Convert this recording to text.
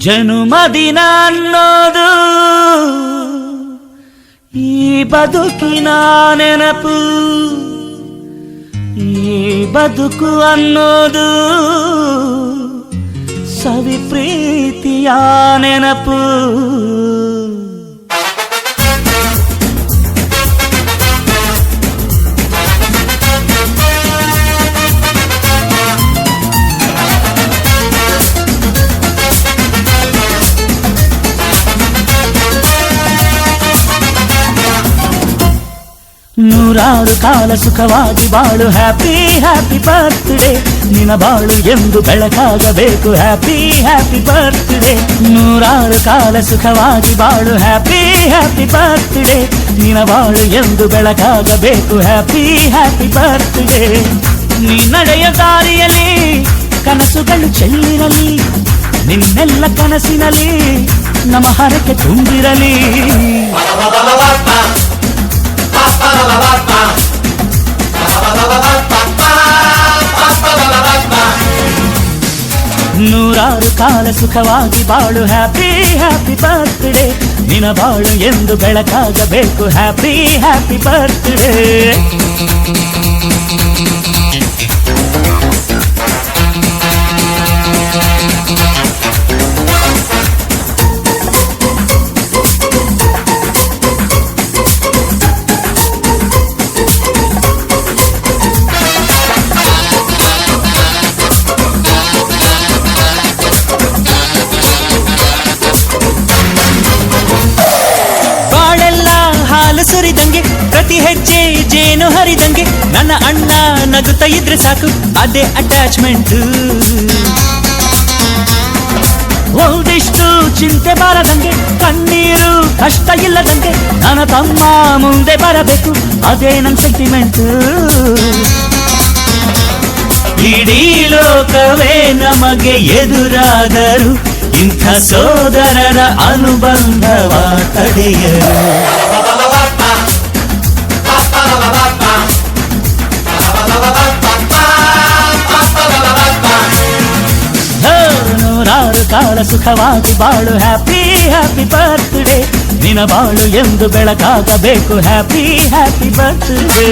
ಜನುಮದಿನ ಅನ್ನೋದು ಈ ಬದುಕಿನ ನೆನಪು, ಈ ಬದುಕು ಅನ್ನೋದು ಸವಿ ಪ್ರೀತಿಯ ನೆನಪು. ನೂರಾರು ಕಾಲ ಸುಖವಾಗಿ ಬಾಳು, ಹ್ಯಾಪಿ ಹ್ಯಾಪಿ ಬರ್ತ್ಡೇ. ನಿನ್ನ ಬಾಳು ಎಂದು ಬೆಳಕಾಗಬೇಕು, ಹ್ಯಾಪಿ ಹ್ಯಾಪಿ ಬರ್ತ್ಡೇ. ನೂರಾರು ಕಾಲ ಸುಖವಾಗಿ ಬಾಳು, ಹ್ಯಾಪಿ ಹ್ಯಾಪಿ ಬರ್ತ್ಡೇ. ನಿನ್ನ ಬಾಳು ಎಂದು ಬೆಳಕಾಗಬೇಕು, ಹ್ಯಾಪಿ ಹ್ಯಾಪಿ ಬರ್ತ್ಡೇ. ನೀ ನಡೆಯ ದಾರಿಯಲ್ಲಿ ಕನಸುಗಳು ಚೆಲ್ಲಿರಲಿ, ನಿನ್ನೆಲ್ಲ ಕನಸಿನಲ್ಲಿ ನಮ್ಮ ಹರಕೆ ತುಂಬಿರಲಿ. ನೂರಾರು ಕಾಲ ಸುಖವಾಗಿ ಬಾಳು, ಹ್ಯಾಪಿ ಹ್ಯಾಪಿ ಬರ್ತ್ಡೇ. ನಿನ್ನ ಬಾಳು ಎಂದು ಬೆಳಕಾಗಬೇಕು, ಹ್ಯಾಪಿ ಹ್ಯಾಪಿ ಬರ್ತ್ಡೇ. ಸುರಿದಂಗೆ ಪ್ರತಿ ಹೆಜ್ಜೆ ಜೇನು ಹರಿದಂಗೆ, ನನ್ನ ಅಣ್ಣ ನಗುತ್ತಾ ಇದ್ರೆ ಸಾಕು, ಅದೇ ಅಟ್ಯಾಚ್ಮೆಂಟ್. ಒಂದಿಷ್ಟು ಚಿಂತೆ ಬಾರದಂಗೆ, ಕಣ್ಣೀರು ಕಷ್ಟ ಇಲ್ಲದಂಗೆ, ನನ್ನ ತಮ್ಮ ಮುಂದೆ ಬರಬೇಕು, ಅದೇ ನನ್ನ ಸೆಂಟಿಮೆಂಟ್. ಇಡೀ ಲೋಕವೇ ನಮಗೆ ಎದುರಾದರು, ಇಂಥ ಸೋದರರ ಅನುಬಂಧವ ತಡೆಯರು. ನೂರಾರು ಕಾಲ ಸುಖವಾಗಿ ಬಾಳು, ಹ್ಯಾಪಿ ಹ್ಯಾಪಿ ಬರ್ತ್ಡೇ. ನಿನ್ನ ಬಾಳು ಎಂದು ಬೆಳಕಾಗಬೇಕು, ಹ್ಯಾಪಿ ಹ್ಯಾಪಿ ಬರ್ತ್ಡೇ.